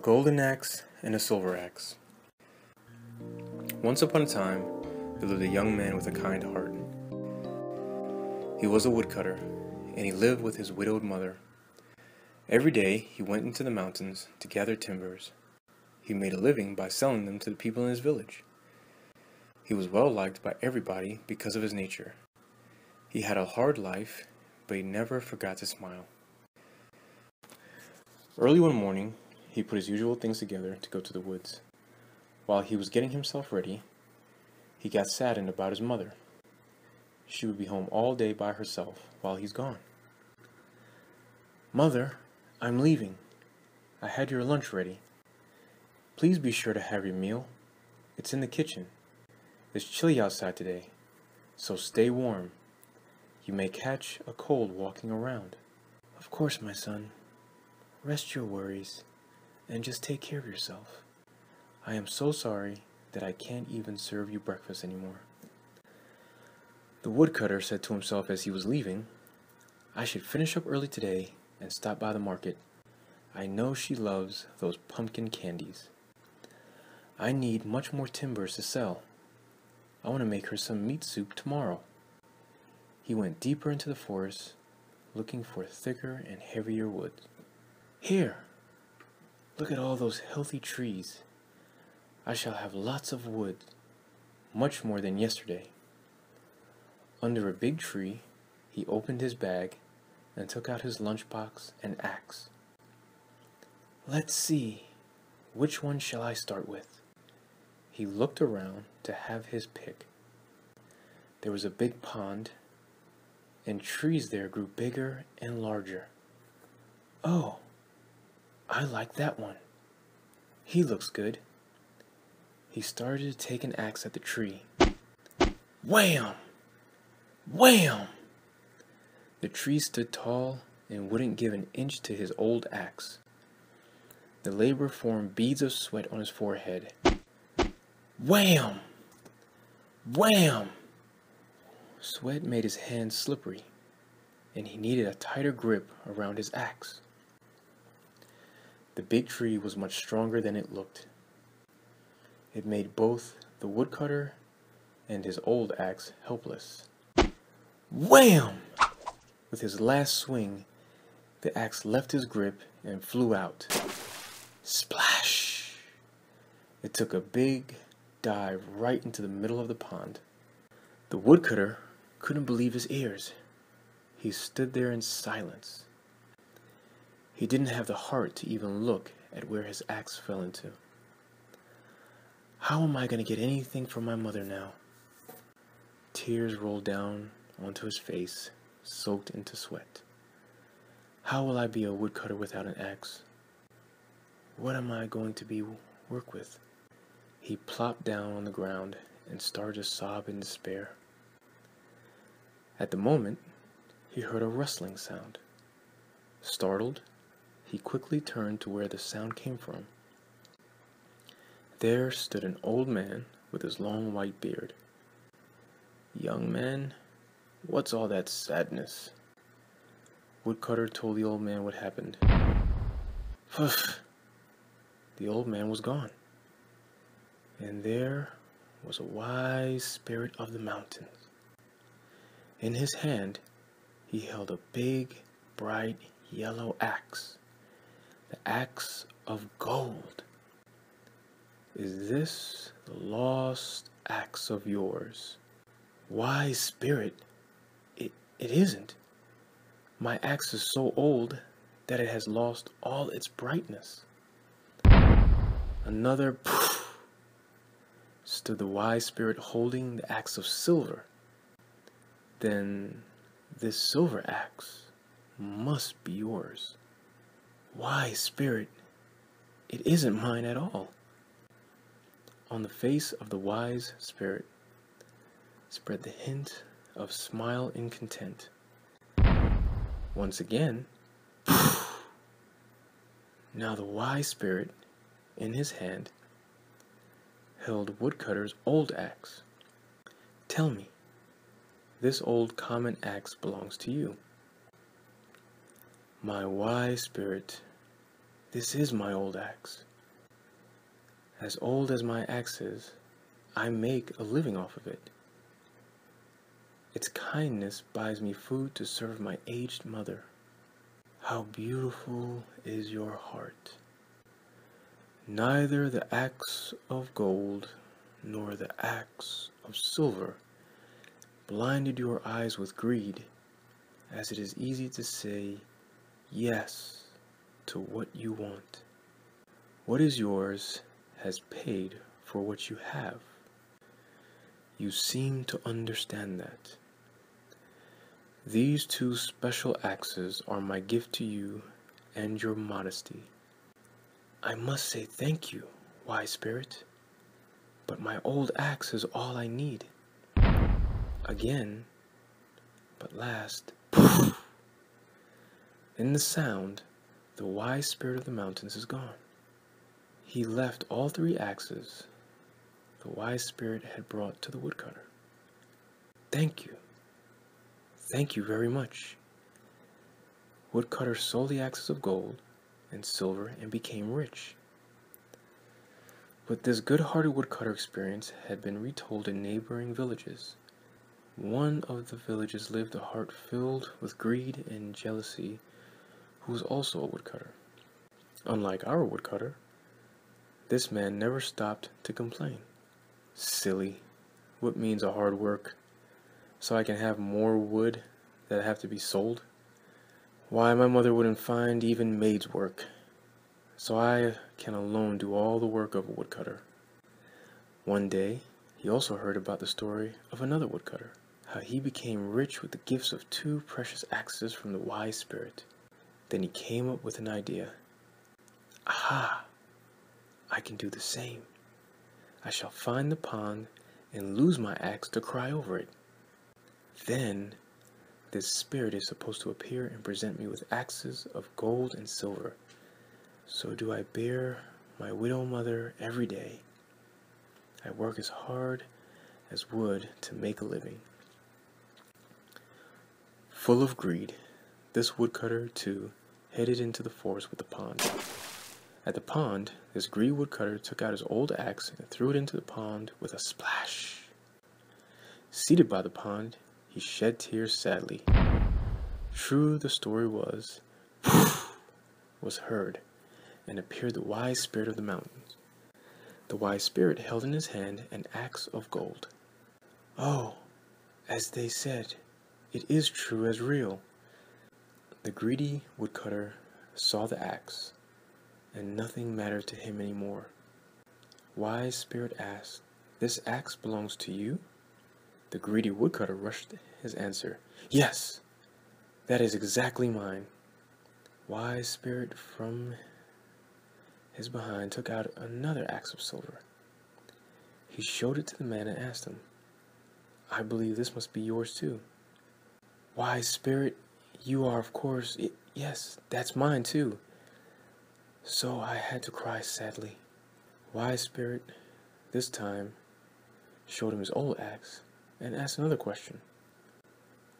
A golden axe and a silver axe. Once upon a time, there lived a young man with a kind heart. He was a woodcutter, and he lived with his widowed mother. Every day, he went into the mountains to gather timbers. He made a living by selling them to the people in his village. He was well liked by everybody because of his nature. He had a hard life, but he never forgot to smile. Early one morning, he put his usual things together to go to the woods. While he was getting himself ready, he got saddened about his mother. She would be home all day by herself while he's gone. "Mother, I'm leaving. I had your lunch ready. Please be sure to have your meal. It's in the kitchen. It's chilly outside today, so stay warm. You may catch a cold walking around." "Of course, my son. Rest your worries and just take care of yourself. I am so sorry that I can't even serve you breakfast anymore." The woodcutter said to himself as he was leaving, "I should finish up early today and stop by the market. I know she loves those pumpkin candies. I need much more timbers to sell. I want to make her some meat soup tomorrow." He went deeper into the forest, looking for thicker and heavier wood. "Here, look at all those healthy trees. I shall have lots of wood, much more than yesterday." Under a big tree, he opened his bag and took out his lunchbox and axe. "Let's see, which one shall I start with?" He looked around to have his pick. There was a big pond, and trees there grew bigger and larger. "Oh, I like that one. He looks good." He started to take an axe at the tree. Wham! Wham! The tree stood tall and wouldn't give an inch to his old axe. The laborer formed beads of sweat on his forehead. Wham! Wham! Sweat made his hands slippery, and he needed a tighter grip around his axe. The big tree was much stronger than it looked. It made both the woodcutter and his old axe helpless. Wham! With his last swing, the axe left his grip and flew out. Splash! It took a big dive right into the middle of the pond. The woodcutter couldn't believe his ears. He stood there in silence. He didn't have the heart to even look at where his axe fell into. "How am I going to get anything from my mother now?" Tears rolled down onto his face, soaked into sweat. "How will I be a woodcutter without an axe? What am I going to work with?" He plopped down on the ground and started to sob in despair. At the moment, he heard a rustling sound. Startled, he quickly turned to where the sound came from. There stood an old man with his long white beard. "Young man, what's all that sadness?" Woodcutter told the old man what happened. Poof! The old man was gone. And there was a wise spirit of the mountains. In his hand, he held a big, bright, yellow axe. The axe of gold. "Is this the lost axe of yours?" "Wise spirit, it isn't. My axe is so old that it has lost all its brightness." Another poof! Stood the wise spirit holding the axe of silver. "Then this silver axe must be yours." "Wise spirit, it isn't mine at all." On the face of the wise spirit spread the hint of smile and content. Once again, poof! Now the wise spirit, in his hand, held woodcutter's old axe. "Tell me, this old common axe belongs to you." "My wise spirit, this is my old axe. As old as my axe is, I make a living off of it. Its kindness buys me food to serve my aged mother. How beautiful is your heart! Neither the axe of gold nor the axe of silver blinded your eyes with greed, as it is easy to say yes to what you want. What is yours has paid for what you have. You seem to understand that. These two special axes are my gift to you and your modesty. I must say thank you, wise spirit, but my old axe is all I need. Again, but last, poof! In the sound, the wise spirit of the mountains is gone. He left all three axes the wise spirit had brought to the woodcutter. Thank you. Thank you very much. Woodcutter sold the axes of gold and silver and became rich. But this good-hearted woodcutter experience had been retold in neighboring villages. One of the villages lived a heart filled with greed and jealousy, who was also a woodcutter. Unlike our woodcutter, this man never stopped to complain. Silly. What means a hard work? So I can have more wood that have to be sold? Why, my mother wouldn't find even maids work. So I can alone do all the work of a woodcutter. One day, he also heard about the story of another woodcutter, how he became rich with the gifts of two precious axes from the wise spirit. Then he came up with an idea. Aha! I can do the same. I shall find the pond and lose my axe to cry over it. Then, this spirit is supposed to appear and present me with axes of gold and silver. So do I bear my widow mother every day. I work as hard as wood to make a living. Full of greed, this woodcutter, too, headed into the forest with the pond. At the pond, this greedy woodcutter took out his old axe and threw it into the pond with a splash. Seated by the pond, he shed tears sadly. True the story was, poof, was heard, and appeared the wise spirit of the mountains. The wise spirit held in his hand an axe of gold. Oh, as they said, it is true as real. The greedy woodcutter saw the axe, and nothing mattered to him anymore. Wise spirit asked, "This axe belongs to you?" The greedy woodcutter rushed his answer, "Yes, that is exactly mine." Wise spirit from his behind took out another axe of silver. He showed it to the man and asked him, "I believe this must be yours too." Wise spirit, you are of course, yes, that's mine too. So I had to cry sadly. Wise spirit, this time, showed him his old axe and asked another question.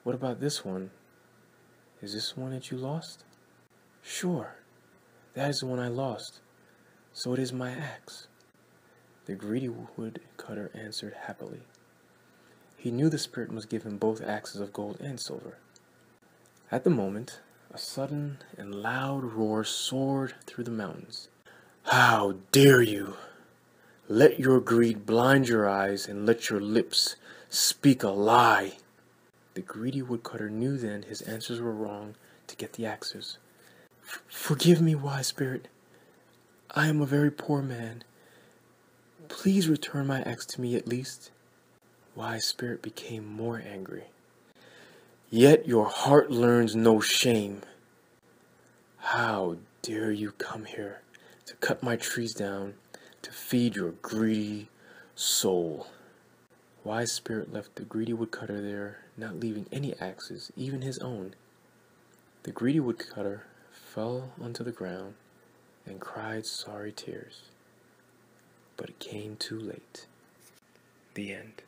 "What about this one? Is this one that you lost?" "Sure, that is the one I lost, so it is my axe." The greedy woodcutter answered happily. He knew the spirit must give him both axes of gold and silver. At the moment, a sudden and loud roar soared through the mountains. "How dare you! Let your greed blind your eyes and let your lips speak a lie." The greedy woodcutter knew then his answers were wrong to get the axes. Forgive me, wise spirit. I am a very poor man. Please return my axe to me at least." Wise spirit became more angry. "Yet your heart learns no shame. How dare you come here to cut my trees down to feed your greedy soul?" Wise spirit left the greedy woodcutter there, not leaving any axes, even his own. The greedy woodcutter fell onto the ground and cried sorry tears. But it came too late. The end.